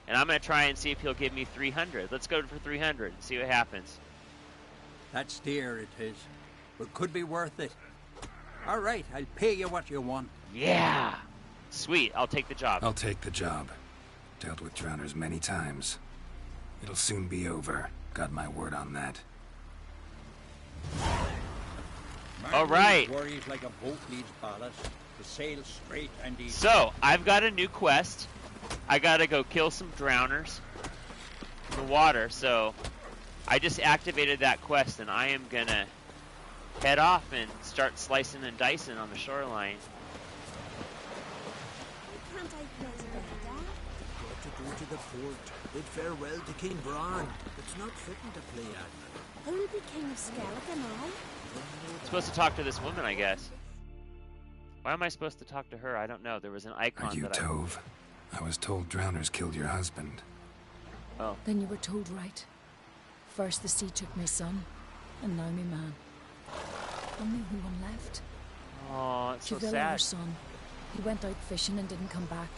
And I'm going to try and see if he'll give me $300. Let's go for $300 and see what happens. That's dear, it is. But could be worth it. All right, I'll pay you what you want. Yeah. Sweet, I'll take the job. I'll take the job. Dealt with drowners many times. It'll soon be over. Got my word on that. All right. Worries like a boat needs ballast. To sail straight and easy. So, I've got a new quest. I gotta go kill some drowners in the water, so I just activated that quest and I am gonna head off and start slicing and dicing on the shoreline. Can't I play better? What to go to the fort, bid farewell to King Bran. It's not fitting to play at. Who'll be King of Skellige now? I'm supposed to talk to this woman, I guess. Why am I supposed to talk to her? I don't know. There was an icon. Are you Tove? I was told drowners killed your husband. Oh. Then you were told right. First the sea took my son, and now me man. Only one left. Oh, it's so Juvilla, sad. our son. He went out fishing and didn't come back.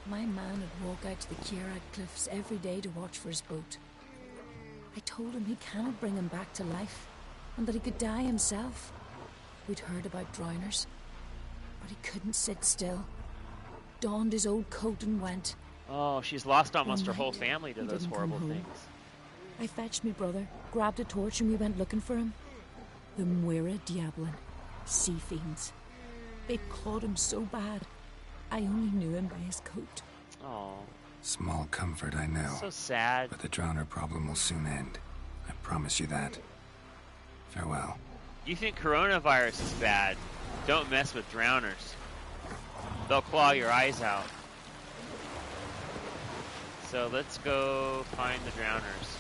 My man would walk out to the Geralt cliffs every day to watch for his boat. I told him he cannot bring him back to life, and that he could die himself. We'd heard about drowners, but he couldn't sit still. Donned his old coat and went. Oh, she's lost almost her whole family to those horrible things. I fetched me brother, grabbed a torch, and we went looking for him. The Muira Diablin, sea fiends. They clawed him so bad, I only knew him by his coat. Oh. Small comfort, I know. So sad. But the drowner problem will soon end. I promise you that. Farewell. You think coronavirus is bad? Don't mess with drowners. They'll claw your eyes out. So let's go find the drowners.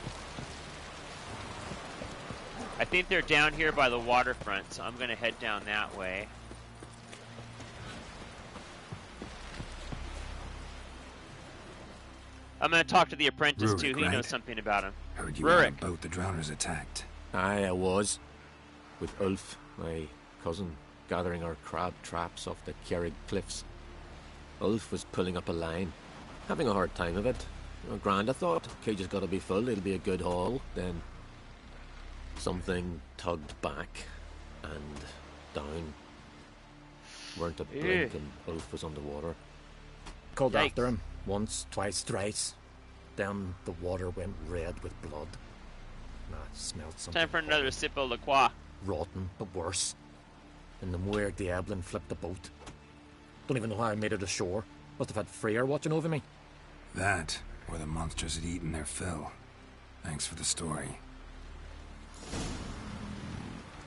I think they're down here by the waterfront, so I'm going to head down that way. I'm going to talk to the apprentice, Rurik, too. He right? knows something about him. Heard you were on a boat the drowners attacked. Aye, I was. With Ulf, my cousin, gathering our crab traps off the Kerrig cliffs. Ulf was pulling up a line, having a hard time of it. Grand, I thought. Cage has got to be full, it'll be a good haul. Then something tugged back and down. Weren't a blink and Ulf was underwater. Called after him once, twice, thrice. Then the water went red with blood. I smelled something. Time for another sip of La Croix. Rotten, but worse. And the Muir Diablin flipped the boat. Don't even know how I made it ashore. Must have had Freyr watching over me. That, or the monsters had eaten their fill. Thanks for the story.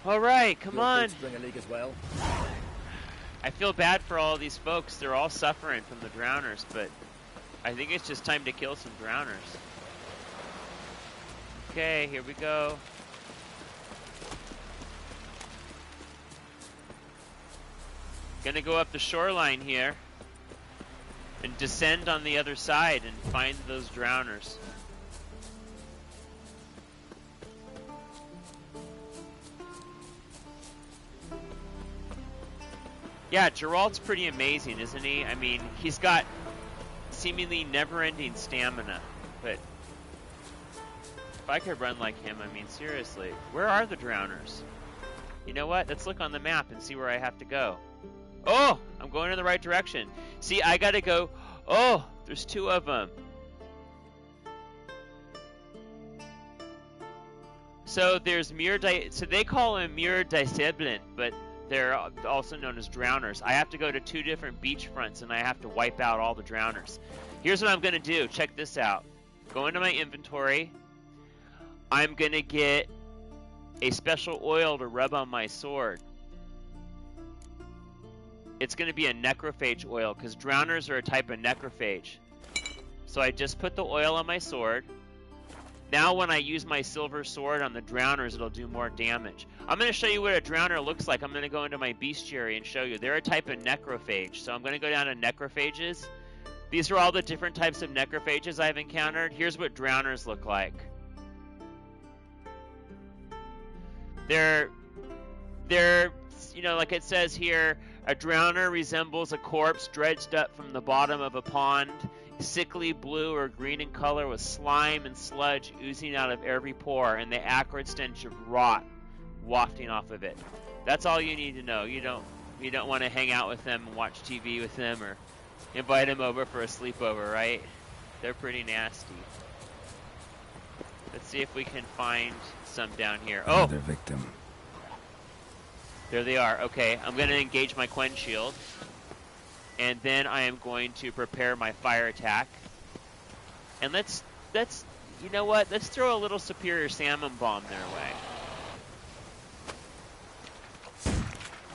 All right, come on. Spring a leak as well. I feel bad for all these folks. They're all suffering from the drowners, but I think it's just time to kill some drowners. Okay, here we go. Gonna go up the shoreline here and descend on the other side and find those drowners. Yeah, Geralt's pretty amazing, isn't he? I mean, he's got seemingly never-ending stamina, but if I could run like him, I mean, seriously, where are the drowners? You know what? Let's look on the map and see where I have to go. Oh, I'm going in the right direction. See, I gotta go. Oh, there's two of them. So there's so they call them Muir Diablin, but they're also known as drowners. I have to go to two different beach fronts and I have to wipe out all the drowners. Here's what I'm gonna do. Check this out. Go into my inventory. I'm gonna get a special oil to rub on my sword. It's going to be a necrophage oil because drowners are a type of necrophage. So I just put the oil on my sword. Now when I use my silver sword on the drowners, it'll do more damage. I'm going to show you what a drowner looks like. I'm going to go into my bestiary and show you. They're a type of necrophage. So I'm going to go down to necrophages. These are all the different types of necrophages I've encountered. Here's what drowners look like. They're, you know, like it says here, a drowner resembles a corpse dredged up from the bottom of a pond, sickly blue or green in color with slime and sludge oozing out of every pore and the acrid stench of rot wafting off of it. That's all you need to know. You don't want to hang out with them and watch TV with them or invite them over for a sleepover, right? They're pretty nasty. Let's see if we can find some down here. Oh! Another victim. There they are. Okay, I'm going to engage my Quen shield. And then I am going to prepare my fire attack. And let's you know what? Let's throw a little superior salmon bomb their way.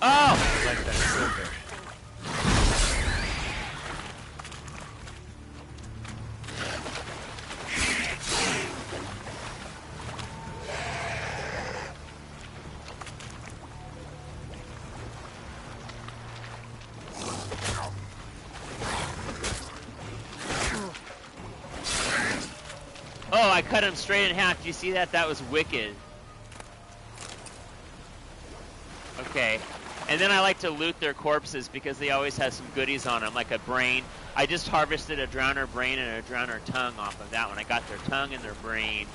Oh! I like that silver. Oh, I cut him straight in half. Do you see that? That was wicked. Okay. And then I like to loot their corpses because they always have some goodies on them, like a brain. I just harvested a drowner brain and a drowner tongue off of that one. I got their tongue and their brain.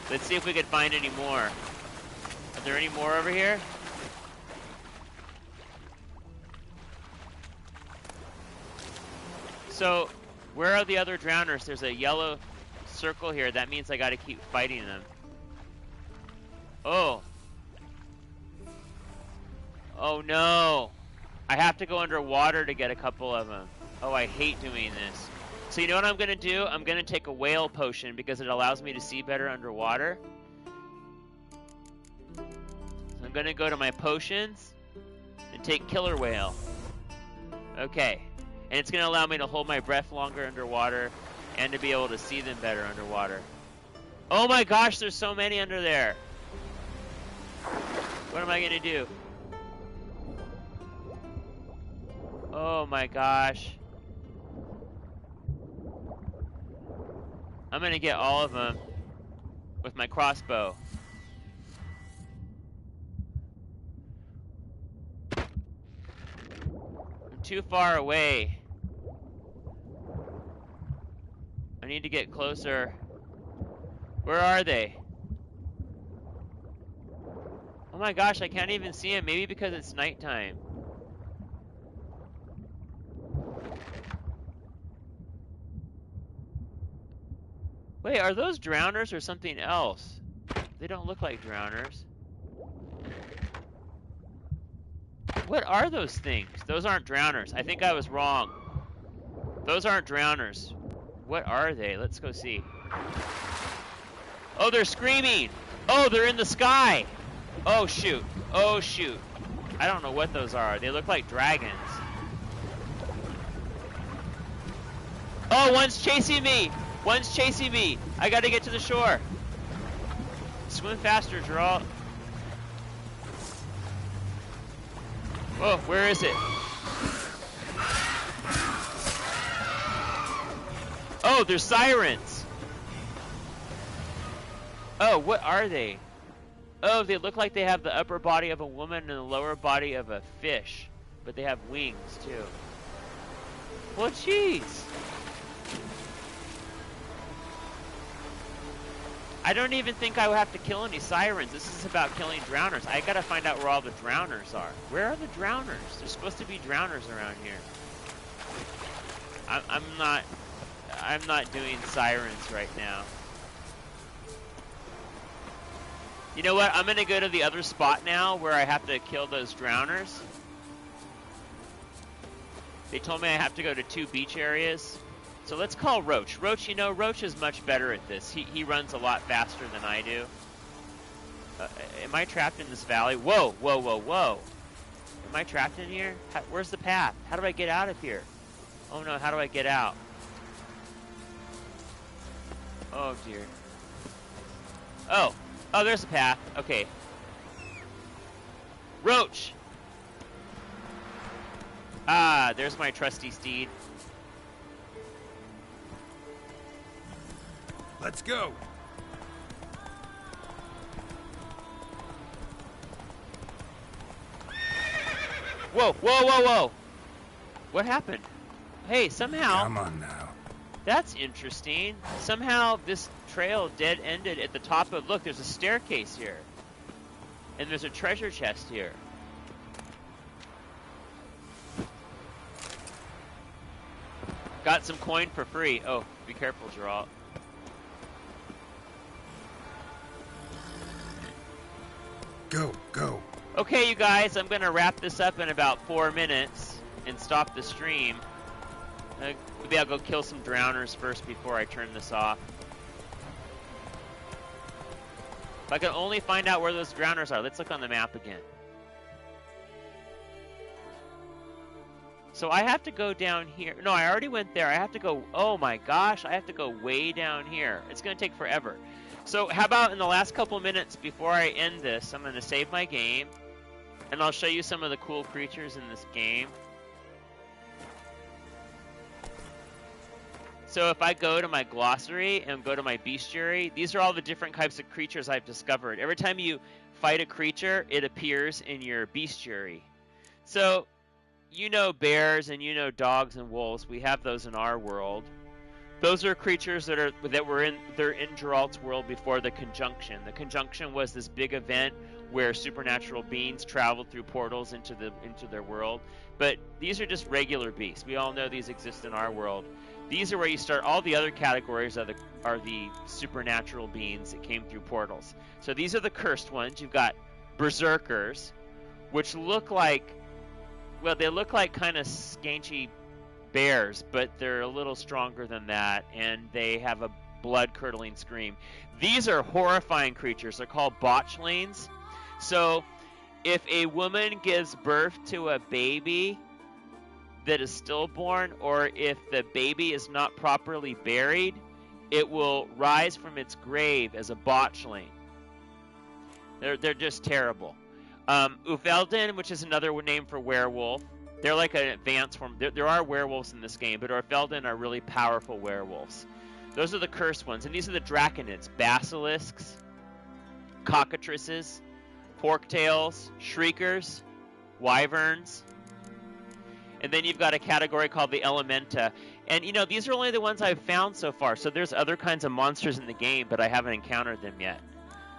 Let's see if we can find any more. Are there any more over here? So, where are the other drowners? There's a yellow circle here. That means I gotta keep fighting them. Oh. Oh no. I have to go underwater to get a couple of them. Oh, I hate doing this. So you know what I'm gonna do? I'm gonna take a whale potion because it allows me to see better underwater. So I'm gonna go to my potions and take killer whale. Okay. And it's gonna allow me to hold my breath longer underwater and to be able to see them better underwater. Oh my gosh, there's so many under there. What am I gonna do? Oh my gosh. I'm gonna get all of them with my crossbow. I'm too far away. I need to get closer. Where are they? Oh my gosh, I can't even see them. Maybe because it's nighttime. Wait, are those drowners or something else? They don't look like drowners. What are those things? Those aren't drowners. I think I was wrong. Those aren't drowners. What are they? Let's go see. Oh, they're screaming! Oh, they're in the sky! Oh, shoot. Oh, shoot. I don't know what those are. They look like dragons. Oh, one's chasing me! One's chasing me! I gotta get to the shore. Swim faster, Geralt. Oh, where is it? Oh, they're sirens! Oh, what are they? Oh, they look like they have the upper body of a woman and the lower body of a fish. But they have wings, too. Well, jeez! I don't even think I would have to kill any sirens. This is about killing drowners. I gotta find out where all the drowners are. Where are the drowners? There's supposed to be drowners around here. I'm not doing sirens right now. You know what? I'm gonna go to the other spot now where I have to kill those drowners. They told me I have to go to 2 beach areas. So let's call Roach. Roach, you know, Roach is much better at this. He runs a lot faster than I do. Am I trapped in this valley? Whoa, whoa, whoa, whoa. Am I trapped in here? Where's the path? How do I get out of here? Oh no, how do I get out? Oh dear. Oh, there's a path. Okay. Roach! Ah, there's my trusty steed. Let's go. Whoa, whoa, whoa, whoa! What happened? Hey, somehow... Come on now. That's interesting. Somehow this trail dead-ended at the top of... Look, there's a staircase here. And there's a treasure chest here. Got some coin for free. Oh, be careful, Geralt. Go, go. Okay, you guys, I'm going to wrap this up in about 4 minutes and stop the stream. Maybe I'll go kill some drowners first before I turn this off. If I can only find out where those drowners are. Let's look on the map again. So I have to go down here. No, I already went there. I have to go... Oh my gosh, I have to go way down here. It's going to take forever. So how about in the last couple minutes before I end this, I'm going to save my game. And I'll show you some of the cool creatures in this game. So if I go to my glossary and go to my bestiary, these are all the different types of creatures I've discovered. Every time you fight a creature, it appears in your bestiary. So, you know bears and you know dogs and wolves. We have those in our world. Those are creatures that were in Geralt's world before the Conjunction. The Conjunction was this big event where supernatural beings traveled through portals into their world. But these are just regular beasts. We all know these exist in our world. These are where you start. All the other categories are the supernatural beings that came through portals. So these are the cursed ones. You've got berserkers, which look like, well, they look like kind of skanky bears, but they're a little stronger than that, and they have a blood-curdling scream. These are horrifying creatures. They're called botchlings. So if a woman gives birth to a baby that is stillborn, or if the baby is not properly buried, it will rise from its grave as a botchling. They're just terrible. Ufelden, which is another name for werewolf, they're like an advanced form. There are werewolves in this game, but Ufelden are really powerful werewolves. Those are the cursed ones, and these are the draconids: basilisks, cockatrices, forktails, shriekers, wyverns. And then you've got a category called the Elementa. And, you know, these are only the ones I've found so far. So there's other kinds of monsters in the game, but I haven't encountered them yet.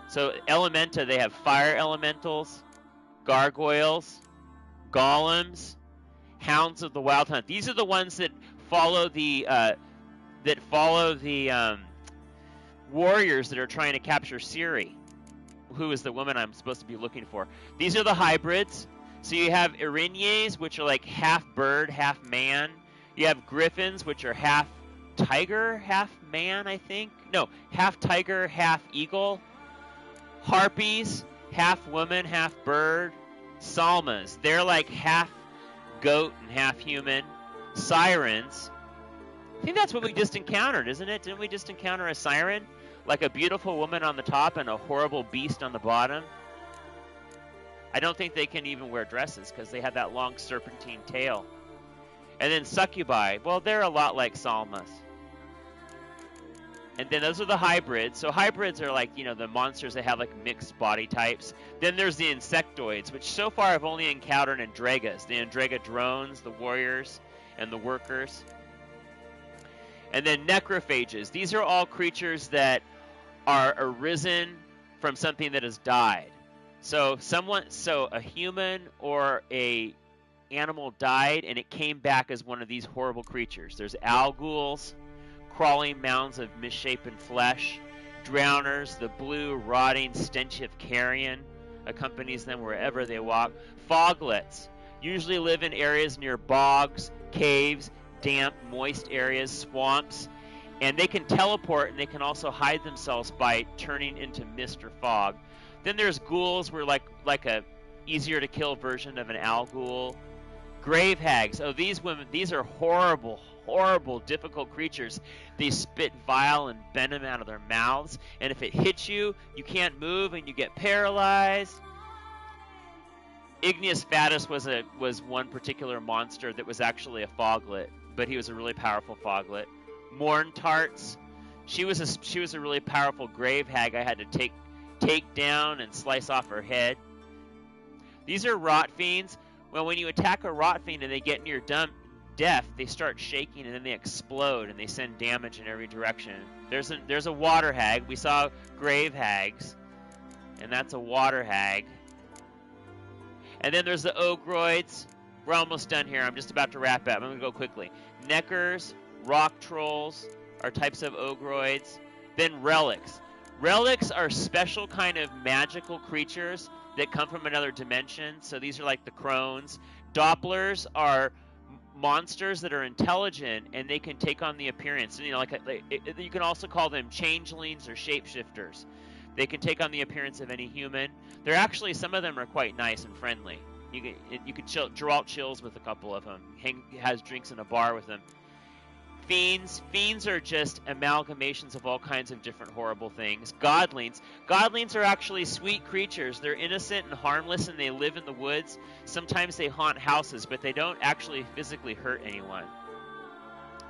So Elementa, they have fire elementals, gargoyles, golems, hounds of the wild hunt. These are the ones that follow the warriors that are trying to capture Ciri, who is the woman I'm supposed to be looking for. These are the hybrids. So you have Erinyes, which are like half bird, half man. You have griffins, which are half tiger, half man, I think. No, half tiger, half eagle. Harpies, half woman, half bird. Salmas, they're like half goat and half human. Sirens, I think that's what we just encountered, isn't it? Didn't we just encounter a siren? Like a beautiful woman on the top and a horrible beast on the bottom. I don't think they can even wear dresses because they have that long serpentine tail. And then succubi, well, they're a lot like Salmas. And then those are the hybrids. So hybrids are like, you know, the monsters that have like mixed body types. Then there's the insectoids, which so far I've only encountered Andregas. The Andrega drones, the warriors, and the workers. And then necrophages. These are all creatures that are arisen from something that has died. So a human or a animal died and it came back as one of these horrible creatures. There's alguls, crawling mounds of misshapen flesh, drowners, the blue rotting stench of carrion accompanies them wherever they walk. Foglets usually live in areas near bogs, caves, damp, moist areas, swamps, and they can teleport and they can also hide themselves by turning into mist or fog. Then there's ghouls, who are like a easier to kill version of an algul. Grave hags. Oh, these are horrible, horrible, difficult creatures. They spit vile and venom out of their mouths, and if it hits you, you can't move and you get paralyzed. Igneous Fatus was one particular monster that was actually a foglet, but he was a really powerful foglet. Morn tarts, She was a really powerful grave hag I had to take down and slice off her head. These are rot fiends. Well, when you attack a rot fiend and they get near death, they start shaking and then they explode and they send damage in every direction. There's a water hag. We saw grave hags, and that's a water hag. And then there's the ogroids. We're almost done here. I'm just about to wrap up. I'm going to go quickly. Neckers, rock trolls are types of ogroids. Then relics. Relics are special kind of magical creatures that come from another dimension. So these are like the crones. Dopplers are monsters that are intelligent and they can take on the appearance. You know, you can also call them changelings or shapeshifters. They can take on the appearance of any human. They're actually, some of them are quite nice and friendly. You could Geralt chills with a couple of them. Has drinks in a bar with them. Fiends. Fiends are just amalgamations of all kinds of different horrible things. Godlings. Godlings are actually sweet creatures. They're innocent and harmless and they live in the woods. Sometimes they haunt houses, but they don't actually physically hurt anyone.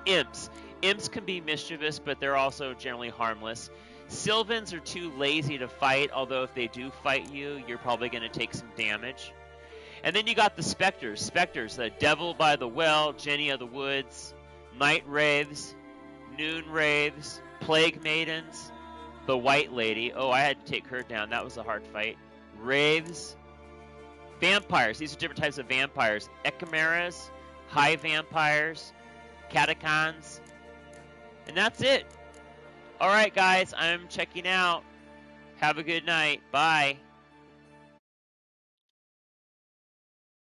Imps. Imps can be mischievous, but they're also generally harmless. Sylvans are too lazy to fight, although if they do fight you, you're probably going to take some damage. And then you got the specters. Specters, the Devil by the Well, Jenny of the Woods, Night Wraiths, Noon Wraiths, Plague Maidens, the White Lady. Oh, I had to take her down. That was a hard fight. Wraiths. Vampires. These are different types of vampires. Echimeras, High Vampires, Catacons. And that's it. All right, guys, I'm checking out. Have a good night. Bye.